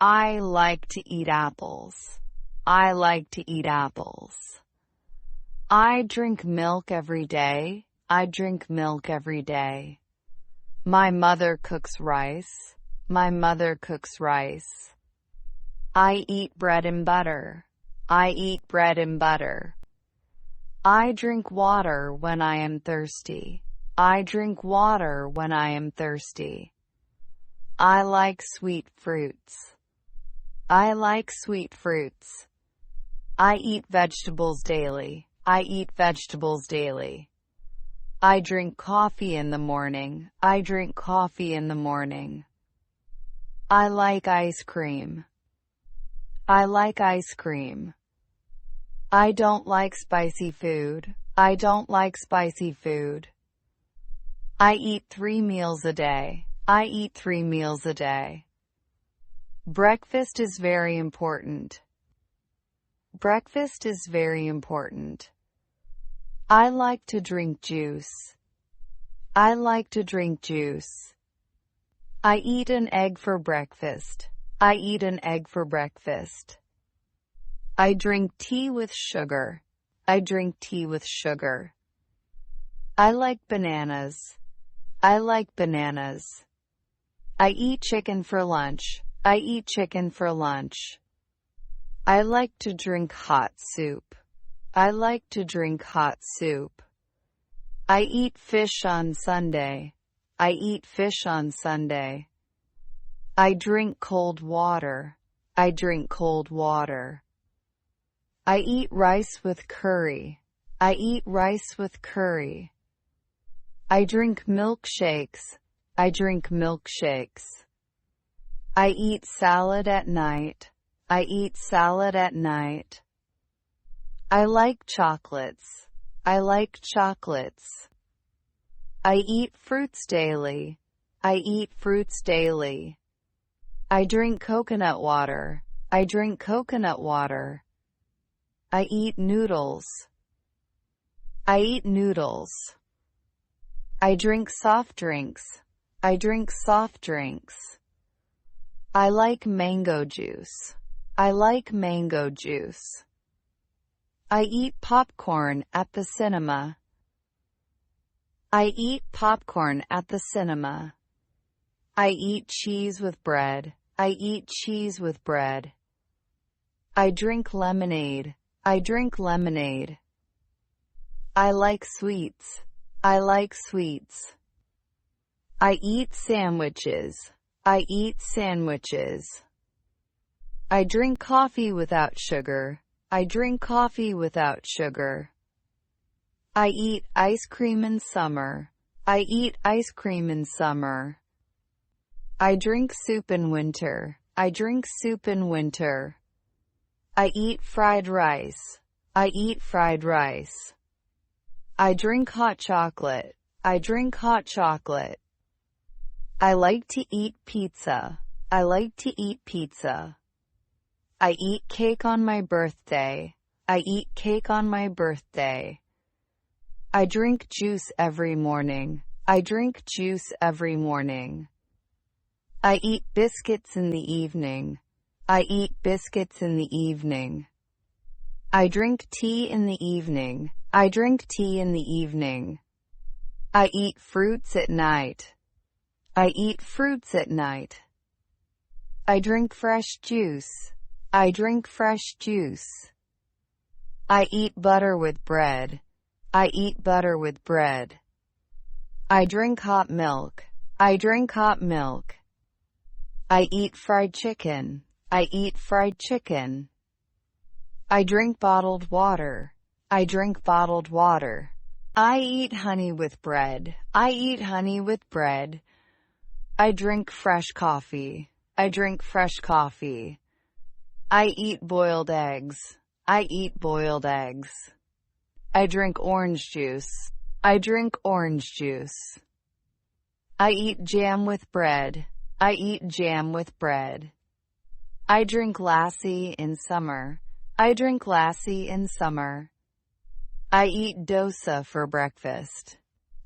I like to eat apples. I like to eat apples. I drink milk every day. I drink milk every day. My mother cooks rice. My mother cooks rice. I eat bread and butter. I eat bread and butter. I drink water when I am thirsty. I drink water when I am thirsty. I like sweet fruits. I like sweet fruits. I eat vegetables daily. I eat vegetables daily. I drink coffee in the morning. I drink coffee in the morning. I like ice cream. I like ice cream. I don't like spicy food. I don't like spicy food. I eat 3 meals a day. I eat 3 meals a day. Breakfast is very important. Breakfast is very important. I like to drink juice. I like to drink juice. I eat an egg for breakfast. I eat an egg for breakfast. I drink tea with sugar. I drink tea with sugar. I like bananas. I like bananas. I eat chicken for lunch. I eat chicken for lunch. I like to drink hot soup. I like to drink hot soup. I eat fish on Sunday. I eat fish on Sunday. I drink cold water. I drink cold water. I eat rice with curry. I eat rice with curry. I drink milkshakes. I drink milkshakes. I eat salad at night. I eat salad at night. I like chocolates. I like chocolates. I eat fruits daily. I eat fruits daily. I drink coconut water. I drink coconut water. I eat noodles. I eat noodles. I drink soft drinks. I drink soft drinks. I like mango juice. I like mango juice. I eat popcorn at the cinema. I eat popcorn at the cinema. I eat cheese with bread. I eat cheese with bread. I drink lemonade. I drink lemonade. I like sweets. I like sweets. I eat sandwiches. I eat sandwiches. I drink coffee without sugar. I drink coffee without sugar. I eat ice cream in summer. I eat ice cream in summer. I drink soup in winter. I drink soup in winter. I eat fried rice. I eat fried rice. I drink hot chocolate. I drink hot chocolate. I like to eat pizza. I like to eat pizza. I eat cake on my birthday. I eat cake on my birthday. I drink juice every morning. I drink juice every morning. I eat biscuits in the evening. I eat biscuits in the evening. I drink tea in the evening. I drink tea in the evening. I eat fruits at night. I eat fruits at night. I drink fresh juice. I drink fresh juice. I eat butter with bread. I eat butter with bread. I drink hot milk. I drink hot milk. I eat fried chicken. I eat fried chicken. I drink bottled water. I drink bottled water. I eat honey with bread. I eat honey with bread. I drink fresh coffee. I drink fresh coffee. I eat boiled eggs. I eat boiled eggs. I drink orange juice. I drink orange juice. I eat jam with bread. I eat jam with bread. I drink lassi in summer. I drink lassi in summer. I eat dosa for breakfast.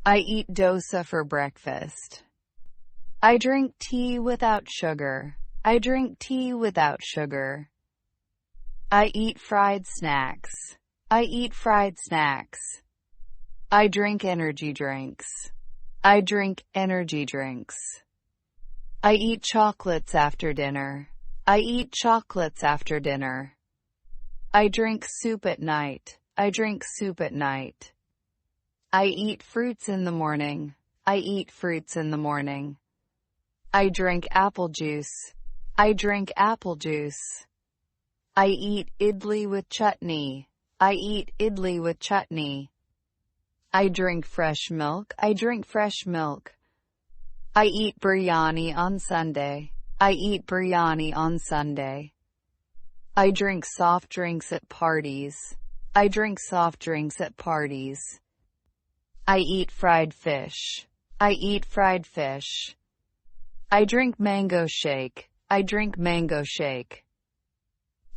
I eat dosa for breakfast. I drink tea without sugar. I drink tea without sugar. I eat fried snacks. I eat fried snacks. I drink energy drinks. I drink energy drinks. I eat chocolates after dinner. I eat chocolates after dinner. I drink soup at night. I drink soup at night. I eat fruits in the morning. I eat fruits in the morning. I drink apple juice. I drink apple juice. I eat idli with chutney. I eat idli with chutney. I drink fresh milk. I drink fresh milk. I eat biryani on Sunday. I eat biryani on Sunday. I drink soft drinks at parties. I drink soft drinks at parties. I eat fried fish. I eat fried fish. I drink mango shake. I drink mango shake.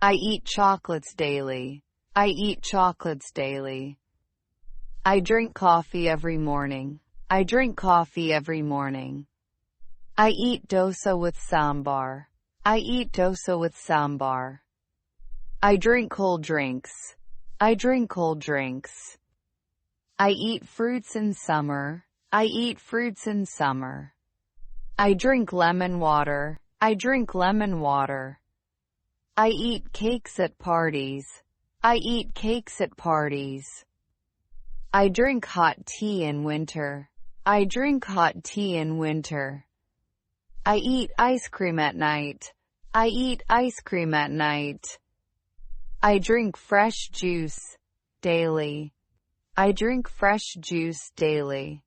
I eat chocolates daily. I eat chocolates daily. I drink coffee every morning. I drink coffee every morning. I eat dosa with sambar. I eat dosa with sambar. I drink cold drinks. I drink cold drinks. I eat fruits in summer. I eat fruits in summer. I drink lemon water. I drink lemon water. I eat cakes at parties. I eat cakes at parties. I drink hot tea in winter. I drink hot tea in winter. I eat ice cream at night. I eat ice cream at night. I drink fresh juice daily. I drink fresh juice daily.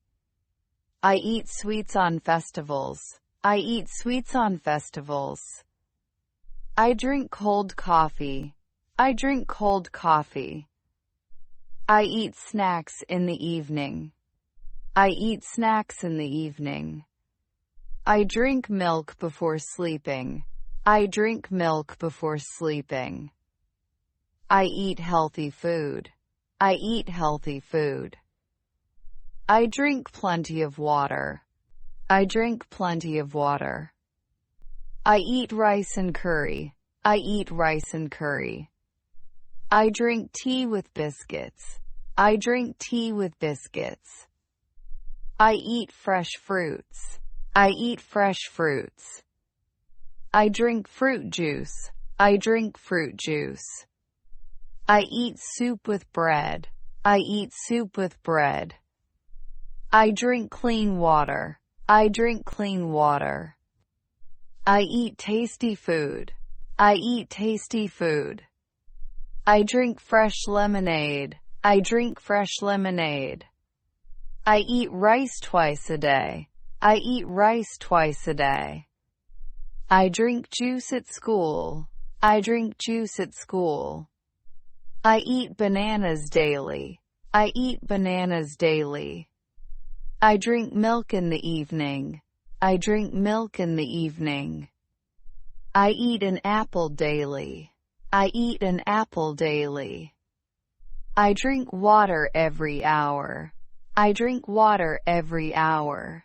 I eat sweets on festivals. I eat sweets on festivals. I drink cold coffee. I drink cold coffee. I eat snacks in the evening. I eat snacks in the evening. I drink milk before sleeping. I drink milk before sleeping. I eat healthy food. I eat healthy food. I drink plenty of water. I drink plenty of water. I eat rice and curry. I eat rice and curry. I drink tea with biscuits. I drink tea with biscuits. I eat fresh fruits. I eat fresh fruits. I drink fruit juice. I drink fruit juice. I eat soup with bread. I eat soup with bread. I drink clean water. I drink clean water. I eat tasty food. I eat tasty food. I drink fresh lemonade. I drink fresh lemonade. I eat rice twice a day. I eat rice twice a day. I drink juice at school. I drink juice at school. I eat bananas daily. I eat bananas daily. I drink milk in the evening. I drink milk in the evening. I eat an apple daily. I eat an apple daily. I drink water every hour. I drink water every hour.